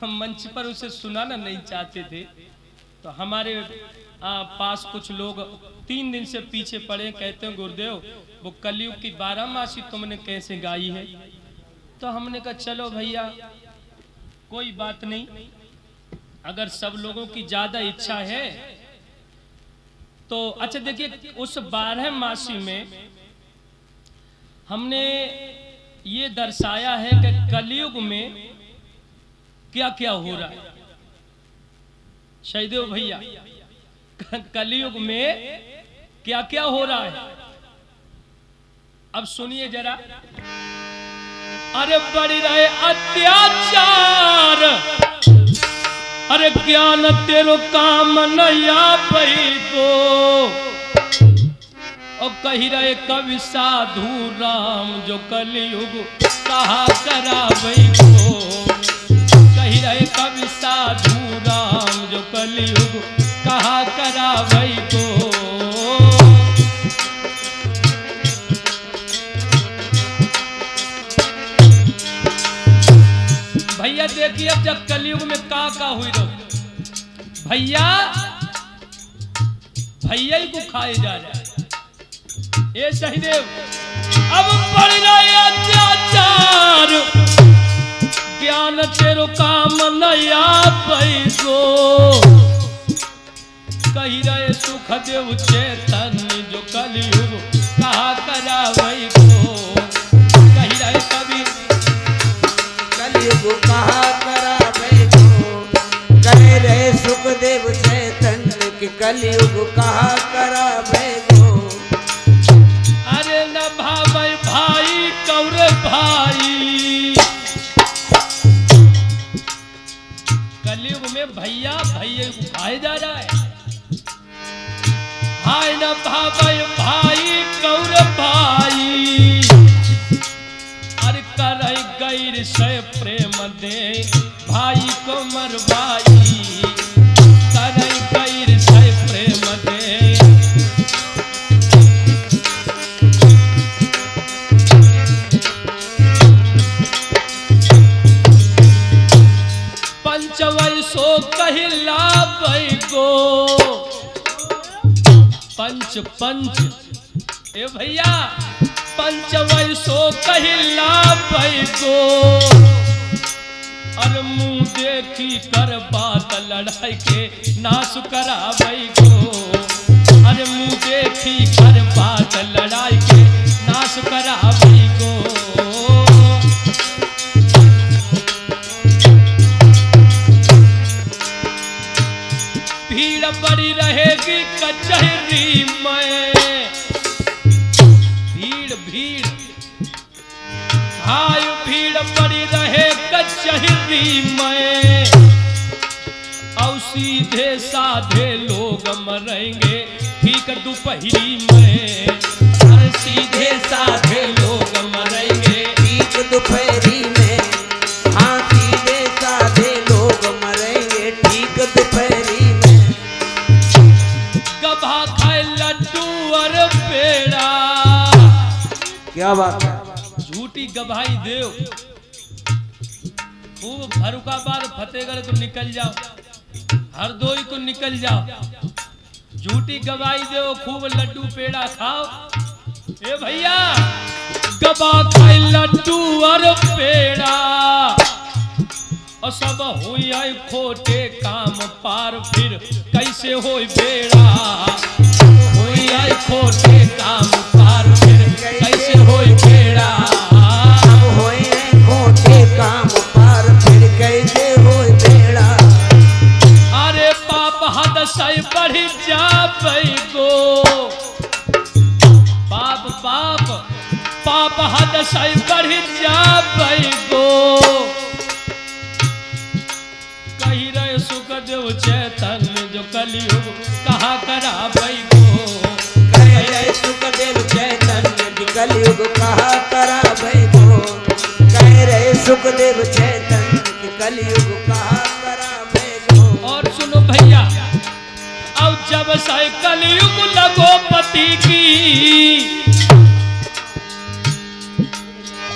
हम मंच पर उसे सुनाना नहीं चाहते थे, तो हमारे पास कुछ लोग 3 दिन से पीछे पड़े, कहते हैं गुरुदेव वो कलयुग की 12 मासी तुमने कैसे गाई है। तो हमने कहा चलो भैया कोई बात नहीं, अगर सब लोगों की ज्यादा इच्छा है तो अच्छा देखिए उस 12 मासी में हमने ये दर्शाया है कि कलयुग में क्या क्या हो रहा है। शहीदेव भैया कलयुग में क्या क्या हो रहा है, अब सुनिए जरा। अरे बढ़ रहे अत्याचार, अरे ज्ञान तेरो काम नया पई तो, और कही रहे कवि साधु राम जो कलयुग कहा करा वही को, कही रहे कवि साधु राम जो कलयुग कहा करा वही को। भैया देखिए अब जब कलयुग में का हुई रहो, भैया भैया ही को खाए जा रहा है। ये शहीदेव अब बढ़ रहे अत्याचार, ज्ञान तेरो काम नया पैसो, कही रहे सुखदेव चैतन्य जो कलयुग कहा करा वही को, कही रहे कवि कलयुग कहा करा वही को, कह रहे सुखदेव चैतन्य कि कलयुग कहा करा वही को। अरे न भाई भाई कौर भाई, कलयुग में भैया भैया को खाए जा रहा है। हाय न भाई भाई कौर भाई, अरे कर गैर से प्रेम दे भाई को मरवाई, कर गैर से प्रेम दे। पंचवैसो कहिला भई को, पंच पंच ए भैया पंचवैसो कहिला भई को, और मुंह देखी कर बात लड़ाई के नाश करा भई को, अरे मुंह देखी कर बात लड़ाई के नाश करा भई को। भीड़ बड़ी रहेगी कचहरी में, भीड़ भीड़ हाय भीड़ बड़ी रहे कचहरी में, और सीधे साधे लोग मरेंगे ठीक दोपहरी में, अरे सीधे साधे लोग मरेंगे ठीक दोपहरी में, हाँ सीधे साधे लोग मरेंगे ठीक दोपहरी में। गभा खाए लड्डू और पेड़ा, क्या बात है, झूठी गवाही देव, खूब फरुखाबाद फतेहगढ़ को निकल जाओ, हरदोई को निकल जाओ, झूठी गवाही देव, खूब लड्डू पेड़ा खाओ। ए भैया गबा खाए लड्डू और पेड़ा, और सब हुई है खोटे काम पार, फिर कैसे होई बेड़ा, हुई है खोटे काम पार, फिर कैसे होई बेड़ा, होए खोटे काम पार फिर कैसे होए बेड़ा। अरे पाप हद से बढ़ जाबई को, पाप पाप पाप हद से बढ़ जाबई को, कही रहे सुखदेव चैतन्य जो कलयुग कहा करा भई को, कह रहे सुखदेव चैतन्य कि कलयुग कहा करा भई को, कह रहे सुखदेव चैतन्य कि कलयुग कहा करा भई को। और सुनो भैया अब जब से कलयुग लगो पति की,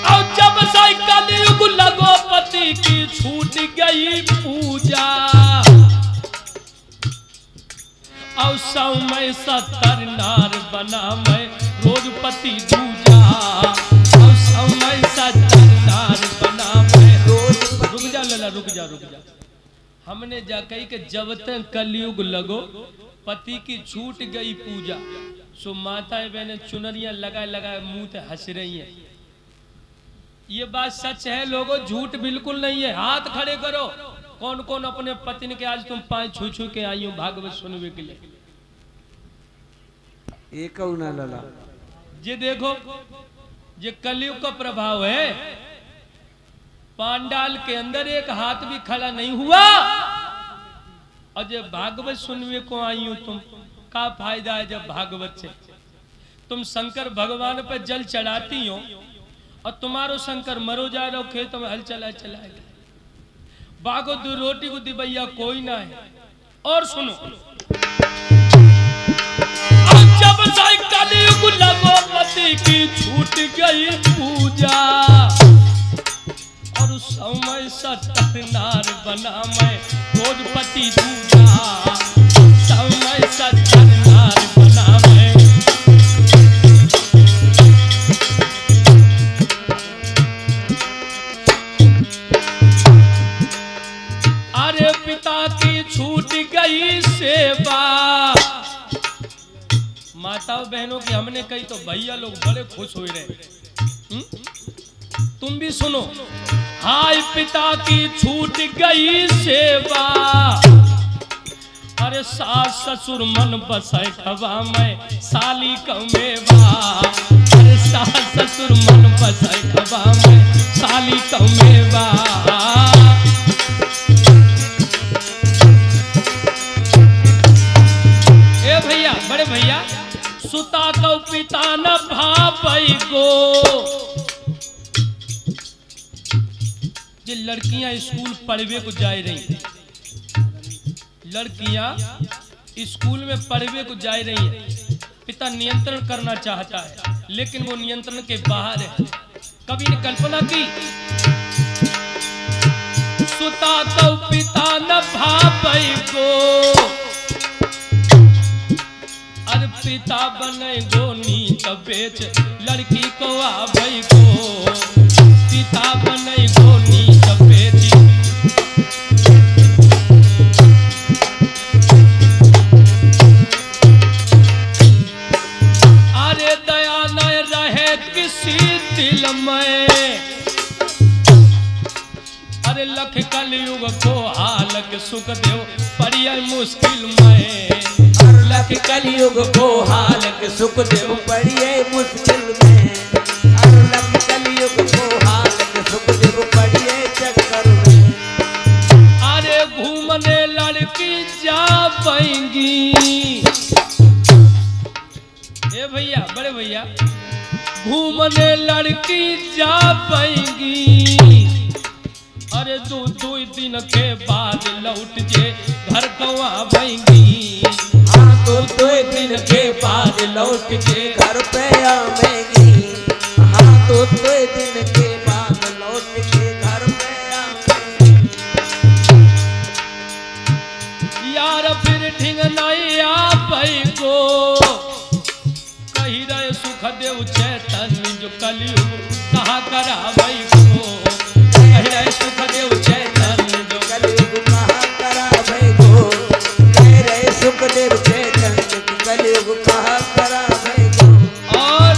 और जब से कलयुग लगो पति की छूट गई पूजा, और सौ मैं 70 नार बना मैं रोज पति दूजा, और सौ मैं 70 नार बना मैं रोज। रुक जा लला, रुक जा। हमने जा कही कि जब तक कलयुग लगो पति की छूट गई पूजा, सो माताएं बहनें चुनरियां लगाए मुंह ते हंस रही हैं। ये बात सच है लोगों, झूठ बिल्कुल नहीं है। हाथ खड़े करो, कौन कौन अपने पत्नी के आज तुम पांव छू छू के आई हो भागवत सुनने के लिए। एक ना लला, ये देखो, ये कलयुग का प्रभाव है। पांडाल के अंदर एक हाथ भी खड़ा नहीं हुआ, और जब भागवत सुनने को आई हो तुम, का फायदा है जब भागवत से तुम शंकर भगवान पर जल चढ़ाती हो, और तुम्हारो शंकर मरो जा रहे हो खेत में हल चलाए बागो दो रोटी को दिबैया कोई ना है। और सुनो, अब जब से कलयुग लगो पति की छूट गई पूजा, और उस समय 70 नार बना मैं रोज पति दूजा, समय 70 नार बना मैं। अरे पिता की छूट गई सेवा, माताओं बहनों की हमने कही तो भैया लोग बड़े खुश हो रहे। तुम भी सुनो, हाय पिता की छूट गई सेवा, अरे सास ससुर मन बसे खवा में साली कमेवा, अरे सास ससुर मन बसे खवा में साली कमेवा। ए भैया, बड़े भैया, सुता को पिता न भाई को, ये लड़कियां स्कूल पढ़वे को जा रही हैं, लड़कियां स्कूल में पढ़वे को जा रही हैं। पिता नियंत्रण करना चाहता है, लेकिन वो नियंत्रण के बाहर है। कभी ने कल्पना की, सुता तो पिता न भाई को, अरे पिता बने गोनी तब बेच लड़की को आबई को, पिता बने गोनी तब बेच। अरे दया न रहे किसी दिल में, अरे लख कलयुग को हालक सुख देव पड़िया मुश्किल में, लख कलयुग को हालक सुख देव पड़िए मुश्किल में, लख कलयुग को हालक सुख देव पड़िए चक्कर में। अरे घूमने लड़की जा पाएंगी, ए भैया, बड़े भैया, घूमने लड़की जा पाएंगी, अरे दो दिन के बाद लौट जे घर को आवेंगी, तो 2 दिन के बाद लौट के घर पे आवेंगी, हाँ तो 2 दिन के बाद लौट के घर पे आवेंगी। यार फिर ढिंग नहीं आबई को, कही रहे सुखदेव चैतन्य जो कलयुग कहा कराबई को, कही रहे सुखदेव चैतन्य जो कलयुग कहा कराबई को, कह रहे सुखदेव चैतन्य कलयुग कहा कराबई को। और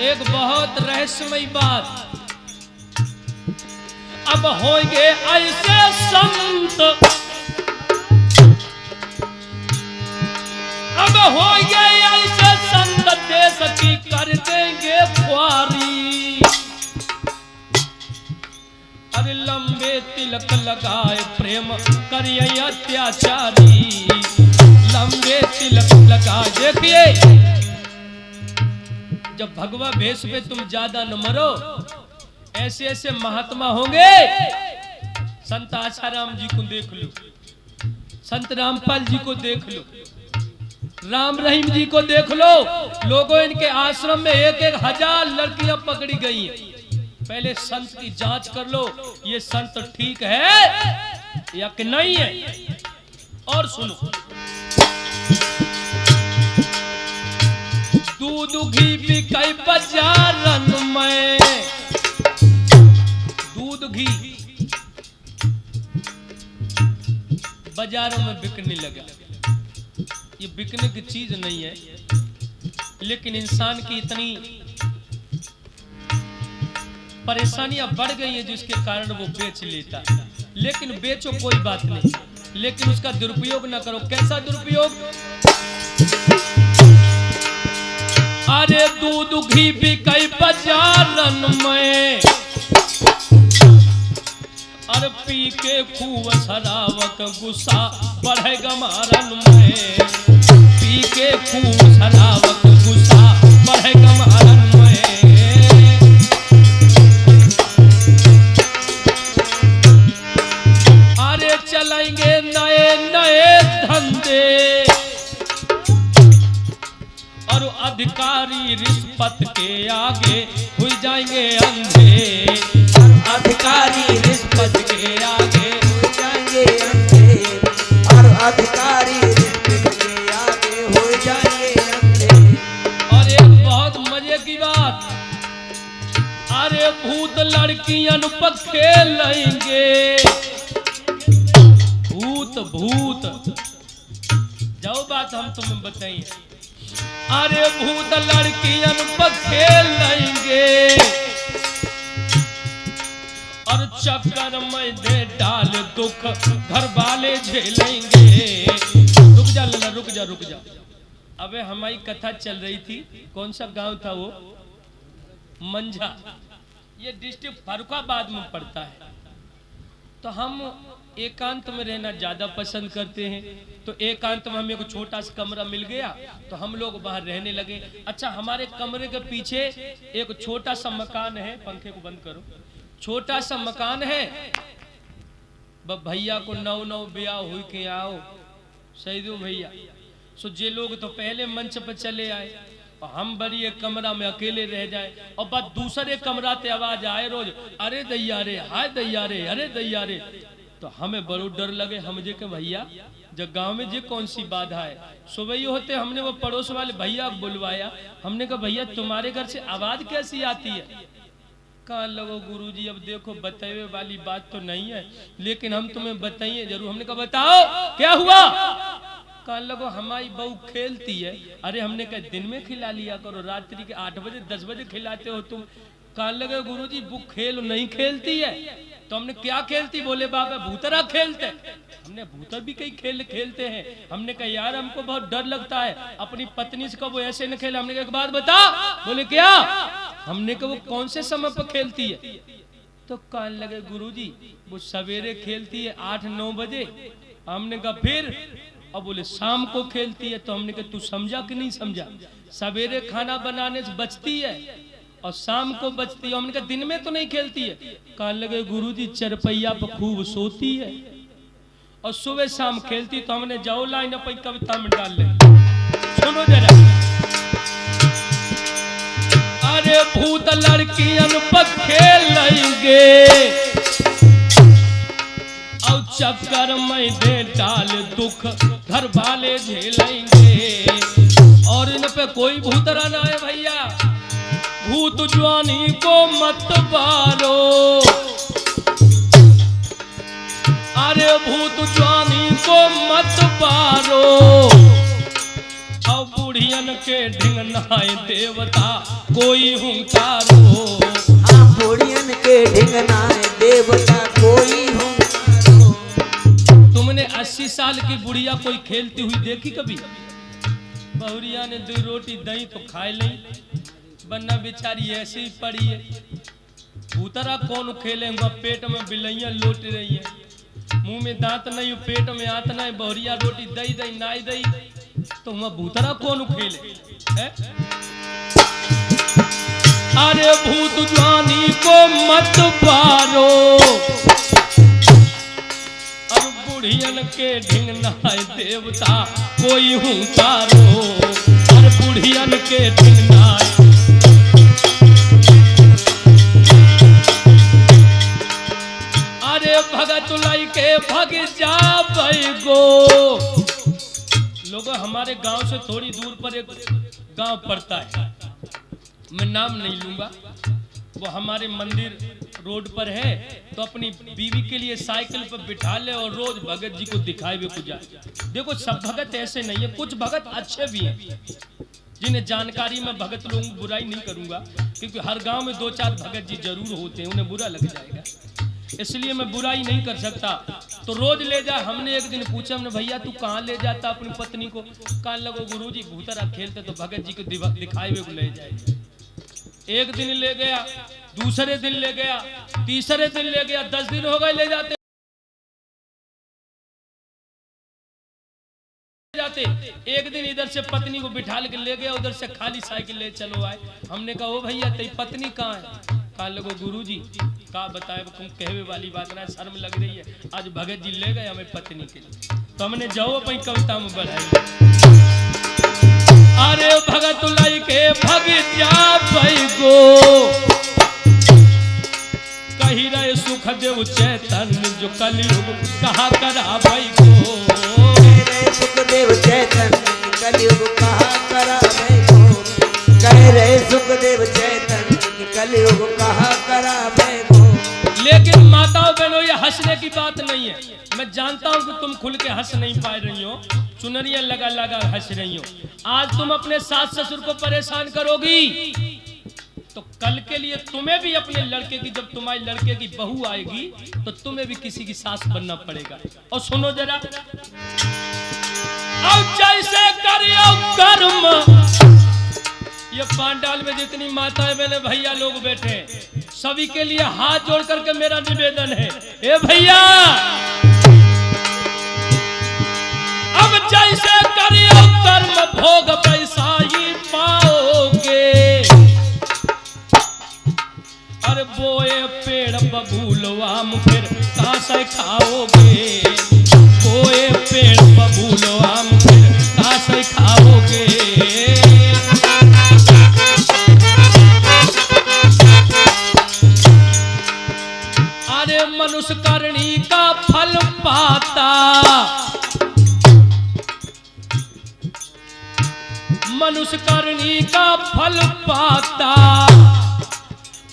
एक बहुत रहस्यमयी बात, अब होंगे ऐसे संत, अब होंगे ऐसे संत देश की कर देंगे ख्वारी, अरे लंबे तिलक लगाए प्रेम करिए अत्याचारी, लंबे तिलक लगाए। देखिए, जब भगवा भेष पे तुम ज्यादा न मरो, ऐसे ऐसे महात्मा होंगे। संत आसाराम जी को देख लो, संत रामपाल जी को देख लो, राम रहीम जी को देख लो। लोगों इनके आश्रम में 1-1 हजार लड़कियां पकड़ी गई हैं। पहले संत की जांच कर लो, ये संत ठीक है या कि नहीं है। और सुनो, दूध घी बिकाई बाजारन में, दूध घी बाजारों में बिकने लगा। ये बिकने की चीज नहीं है, लेकिन इंसान की इतनी परेशानियां बढ़ गई हैं जिसके कारण वो बेच लेता है। लेकिन बेचो कोई बात नहीं, लेकिन उसका दुरुपयोग ना करो। कैसा दुरुपयोग? अरे दूध घी बिकाई बाजारन में, अरे पी के खूब शराबक गुस्सा बढ़े गमारन में, पी के खूब शराबक गुस्सा बढ़े गमारन में। अरे चलेंगे नए नए धंधे और अधिकारी रिश्वत के आगे हो जाएंगे अंधे, अधिकारी रिश्वत के आगे हो जाएंगे अंधे, और अधिकारी रिश्वत के आगे हो जाएंगे अंधे। और एक बहुत मजे की बात, अरे भूत लड़कियां पर खेलेंगे, भूत भूत जाओ बात हम तुम्हें बताइए। अरे भूत लड़कियां पर खेलेंगे और चक्कर में दे डाल दुख घर वाले झेलेंगे। रुक जा लला, रुक जा रुक जा। अबे हमारी कथा चल रही थी, कौन सा गांव था वो? मंझा। ये डिस्ट्रिक्ट फर्रुखाबाद में पड़ता है। तो हम एकांत में रहना ज्यादा पसंद करते हैं, तो एकांत में हमें एक छोटा सा कमरा मिल गया तो हम लोग बाहर रहने लगे। अच्छा, हमारे कमरे के पीछे एक छोटा सा मकान है, पंखे को बंद करो, छोटा सा मकान है। भैया को नौ नौ ब्याह हुई के आओ सही दो भैया। सो जे लोग तो पहले मंच पर चले आए और हम बड़ी एक कमरा में अकेले रह जाए और बस दूसरे कमरा ते आवाज आए रोज, अरे दैया रे, हाय दैया रे, अरे दैया रे। तो हमें बड़ो डर लगे, हम जे के भैया जब गांव में जे कौन सी बाधा है। सुबह होते हमने वो पड़ोस वाले भैया बुलवाया, हमने कहा भैया तुम्हारे घर से आवाज कैसी आती है? कहा लगो गुरुजी अब देखो बताए वाली बात तो नहीं है, लेकिन हम तुम्हें बताइए जरूर। हमने कहा बताओ क्या हुआ? कहा लगो हमारी बहू खेलती है। अरे हमने कहा दिन में खिला लिया करो, रात्रि के 8 बजे 10 बजे खिलाते हो तुम। कहा लगे गुरुजी वो खेल नहीं खेलती है। तो हमने क्या खेलती? बोले बाबा भूतरा खेलते। हमने भूतर भी कई खेल खेलते हैं। हमने कहा यार हमको बहुत डर लगता है, अपनी पत्नी से कब ऐसे न खेले। हमने कहा एक बात बता। बोले क्या? हमने कहा वो कौन से समय पर खेलती है? तो कहने लगे गुरुजी वो सवेरे खेलती है 8-9 बजे। हमने कहा फिर? अब बोले शाम को खेलती है। तो हमने कहा तू समझा कि नहीं समझा? सवेरे खाना बनाने से बचती है और शाम को बचती है। हमने कहा दिन में तो नहीं खेलती है। कहने लगे गुरुजी चरपैया पर खूब सोती है और सुबह शाम खेलती। तो हमने जाओ लाइन अपनी कविता में डाल ले, सुनो जरा। अरे भूत लड़कियन पर खेलेंगे और चक्कर में दे डाल दुख घर वाले झेलेंगे। और इन पे कोई भूतरा ना है भैया। भूत जवानी को मत बारो, अरे भूत जवानी को मत बारो। अब बुढ़ियन के ढिंगनाए देवता कोई हुंकारो। हाँ बुढ़ियन के ढिंगनाए देवता कोई हुंकारो। तुमने 80 साल की बुढ़िया कोई खेलती हुई देखी कभी? बहुरिया ने 2 रोटी दही तो खाए नहीं, बन्ना बेचारी ऐसे ही पड़ी है। भूतरा कौन खेलेगा? पेट में बिलैया लोट रही है, मुंह में दांत नहीं, पेट में आत नहीं, बहुरिया रोटी दही दही नाई दही, तो वह भूतरा कौन खेले है? अरे भूत जवानी को मत पारो, अब बुढ़ियन के ढिंगनाए देवता कोई हुंकारो। और बुढ़ियन के ढिंगनाए भगत लाई के भग जाबै गो। लोगों हमारे गांव से थोड़ी दूर पर एक गांव पड़ता है, मैं नाम नहीं लूंगा, वो हमारे मंदिर रोड पर है। तो अपनी बीवी के लिए साइकिल पर बिठा ले और रोज भगत जी को दिखाए हुए जाए। देखो सब भगत ऐसे नहीं है, कुछ भगत अच्छे भी हैं जिन्हें जानकारी में भगत लोगों की बुराई नहीं करूंगा, क्योंकि हर गांव में 2-4 भगत जी जरूर होते हैं, उन्हें बुरा लग जाएगा, इसलिए मैं बुराई नहीं कर सकता। तो रोज ले जा। हमने एक दिन पूछा, हमने भैया तू कहाँ ले जाता अपनी पत्नी को? कहने लगो गुरुजी भूतरा खेलते तो भगत जी को दिखाए हुए ले जाए। एक दिन ले गया, दूसरे दिन ले गया, तीसरे दिन ले गया, 10 दिन हो गए ले जाते। एक दिन इधर से पत्नी को बिठा के ले गया, उधर से खाली साइकिल ले चलो आए। हमने कहा ओ भैया तेरी पत्नी कहाँ है? कहा लगो गुरुजी का बताए तुम कहवे वाली बात ना, शर्म लग रही है, आज भगत जी ले गए हमें पत्नी के लिए। तो हमने जाओ अपनी कविता में बढ़ाई, अरे भगत लाई के भग जाबै गो, कही रहे सुखदेव चैतन्य जो कलयुग कहा कराबै गो। सुखदेव चैतन्य कलयुग कहा कराबै गो, कह रहे सुखदेव चैतन्य कलयुग कहा कराबै गो। लेकिन माताओं बहनों ये हंसने की बात नहीं है, मैं जानता हूं कि तुम खुल के हंस नहीं पा रही हो, चुनरियां लगा लगा हंस रही हो। आज तुम अपने सास ससुर को परेशान करोगी तो कल के लिए तुम्हें भी अपने लड़के की, जब तुम्हारे लड़के की बहू आएगी तो तुम्हें भी किसी की सास बनना पड़ेगा। और सुनो जरा, अब जैसे करियो कर्म, ये पांडाल में जितनी माताएं बहने भैया लोग बैठे हैं, सभी के लिए हाथ जोड़ करके मेरा निवेदन है, ए भैया अब जैसे करियो कर्म भोग पैसा ही पाओगे। अरे बोए पेड़ बबूलवाम फिर कहां से खाओगे, बोए पेड़ बबूलवाम फिर कहां से खाओगे। अरे मनुष्य करनी का फल पाता, मनुष्य करनी का फल पाता,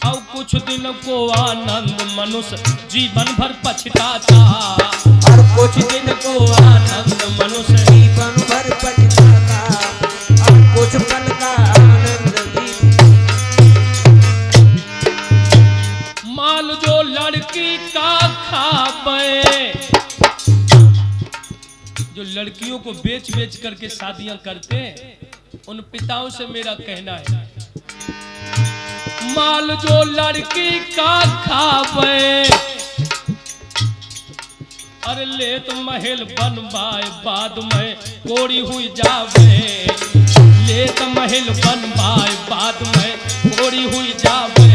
और कुछ दिन को आनंद मनुष्य जीवन भर पछताता। और कुछ दिन को आनंद मनुष्य जीवन भर पछताता, और कुछ पल का आनंद माल जो लड़की का खावे, जो लड़कियों को बेच बेच करके शादियां करते हैं, उन पिताओं से मेरा कहना है, माल जो लड़की का खावे, अरे ले तो महल बनवाए बाद में कोड़ी हुई जावे, ले तो महल बनवाए बाद में कोड़ी हुई जावे।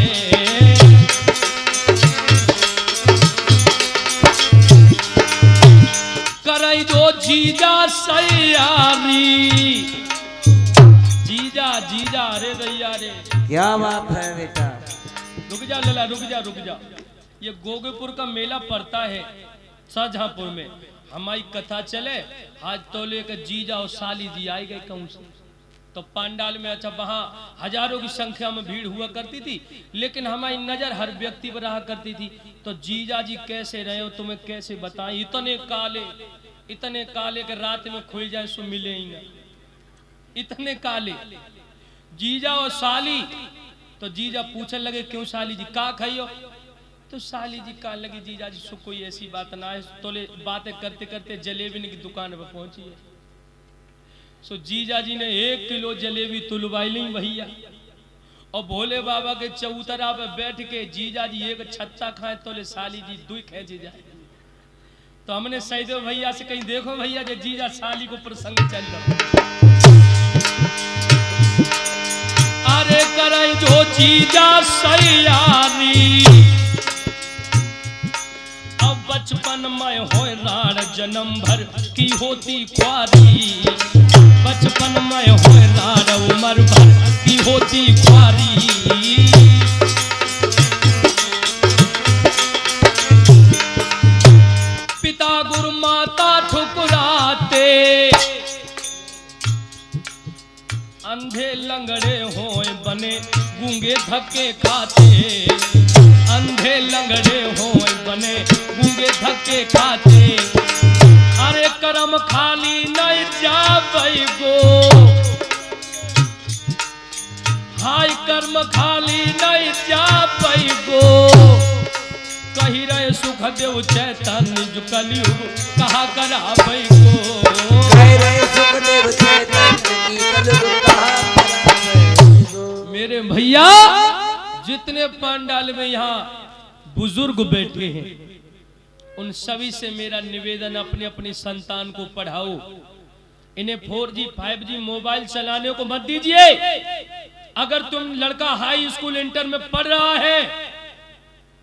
करई जो जीजा सयारी, जीजा जीजा रे दैया रे, क्या बात है बेटा। रुक जा लला, रुक जा रुक जा। ये गोगेपुर का मेला पड़ता है शाहजहांपुर में, हमारी कथा चले, आज तो लेकर जीजा और साली जी आई गए कहूं से, तो पंडाल में अच्छा वहां हजारों की संख्या में भीड़ हुआ करती थी, लेकिन हमारी नजर हर व्यक्ति पर रहा करती थी। तो जीजा जी कैसे रहे हो तुम्हें कैसे बताएं, इतने काले के रात में खुल जाए सो मिले ही ना, इतने काले जीजा और साली। तो जीजा पूछने लगे क्यों साली जी का खाइयो, तो साली जी कहने लगी जीजा जी सो कोई ऐसी बात ना है, तो बातें करते करते जलेबी की दुकान पर पहुंची है। सो जीजा जी ने 1 किलो जलेबी तुलवाई ली भैया, और भोले बाबा के चौतरा पे बैठ के जीजा जी 1 छत्ता खाए तो ले साली जी 2 खेची जाए। तो हमने सैदो भैया से कहीं देखो भैया जो जीजा साली को प्रसंग चल रहा, अरे करे जो जीजा सयारी, अब बचपन में हो राड़ जन्म भर की होती ख्वारी, बचपन में हो राड़ उम्र भर की होती ख्वारी। गुरु माता ठुकराते, अंधे लंगड़े होए बने गूंगे धक्के खाते, अंधे लंगड़े होए बने गूंगे धक्के खाते। अरे करम खाली नहीं जावई गो, हाय कर्म खाली नहीं जावई गो। कही रहे सुखदेव चैतन्य जो कलयुग कहा करावई गो, कह रहे सुखदेव चैतन्य की कलयुग कहा करावई गो। मेरे भैया जितने पंडाल में यहाँ बुजुर्ग बैठे हैं, उन सभी से मेरा निवेदन, अपने अपनी संतान को पढ़ाओ। इन्हें 4G 5G मोबाइल चलाने को मत दीजिए। अगर तुम लड़का हाई स्कूल इंटर में पढ़ रहा है,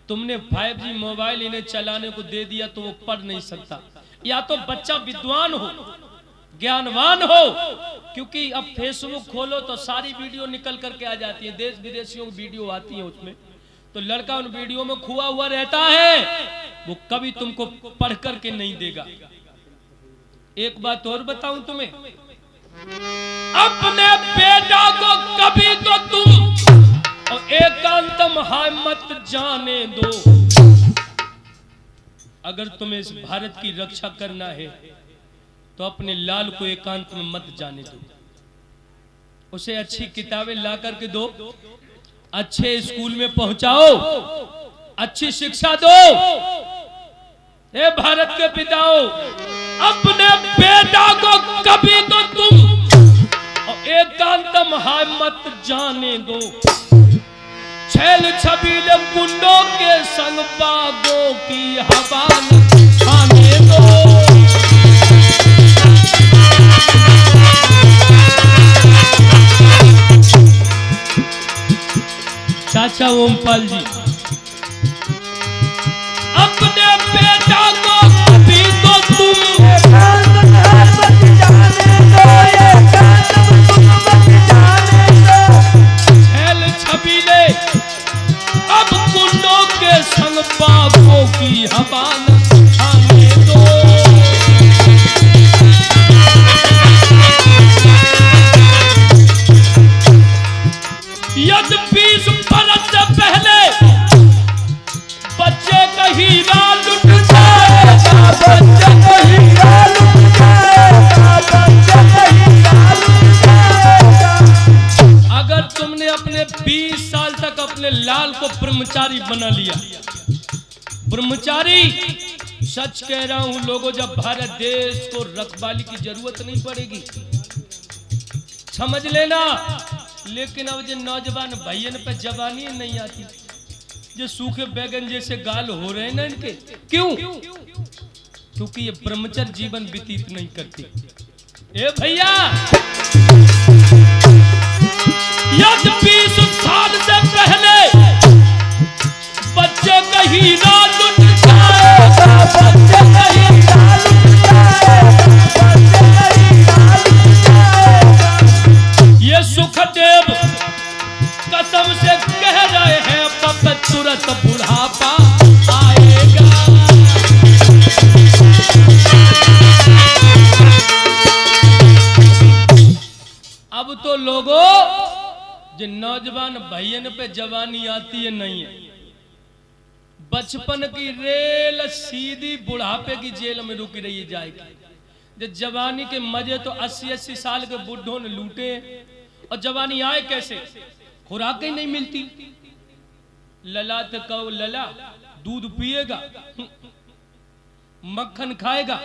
तुमने 5G मोबाइल इन्हें चलाने को दे दिया तो वो पढ़ नहीं सकता। या तो बच्चा विद्वान हो, ज्ञानवान हो, क्योंकि अब फेसबुक खोलो तो सारी वीडियो निकल करके आ जाती है, देश विदेशियों की वीडियो आती है उसमें, तो लड़का उन वीडियो में खुआ हुआ रहता है, वो कभी तुमको पढ़ करके नहीं देगा। एक बात और बताऊं तुम्हें, अपने बेटा को कभी तो तुम और एकांत हाय मत जाने दो। अगर तुम्हें इस भारत की रक्षा करना है तो अपने लाल को एकांत में मत जाने दो, उसे अच्छी किताबें ला करके दो, अच्छे स्कूल में पहुंचाओ, अच्छी शिक्षा दो। ए भारत के पिताओं, अपने बेटा को कभी तो तुम और एकांतम हाय मत जाने दो। छैल छबीले गुंडों के संग बागों की हवा न खाने दो। चाचा ओमपाल जी, अपने बेटा को कभी तो तुम छैल छबीले अब गुंडों के संग बागों की हवा न खाने दो। यद्यपि इस बरस से पहले बच्चे का हीरा लुट जाएगा, बच्चे का हीरा लुट जाएगा, बच्चे का हीरा लुट जाएगा। अगर तुमने अपने 20 साल तक अपने लाल को ब्रह्मचारी बना लिया, ब्रह्मचारी, सच कह रहा हूं लोगों, जब भारत देश को रखवाली की जरूरत नहीं पड़ेगी, समझ लेना। लेकिन अब जो नौजवान भाइयों पे जवानी नहीं आती, जो सूखे बैगन जैसे गाल हो रहे हैं ना इनके, क्यों? क्योंकि ये ब्रह्मचर्य जीवन व्यतीत नहीं करते। ए भैया, यदि 20 साल से पहले बच्चे का हीरा लुट जाएगा, बच्चे का हीरा लुट जाएगा, बच्चे का हीरा लुट जाएगा। ये सुखदेव कसम से कह रहे हैं, अब तुरंत बुढ़ापा आएगा। अब तो लोगों, जो नौजवान भाइयों पे जवानी आती है नहीं है, बचपन की रेल सीधी बुढ़ापे की जेल में रुकी रही जाएगी। जो जवानी के मजे तो 80-80 साल के बुढ़ों ने लूटे, और जवानी आए कैसे? खुराक ही नहीं मिलती। लला तो कहो लला, दूध पिएगा, मक्खन खाएगा,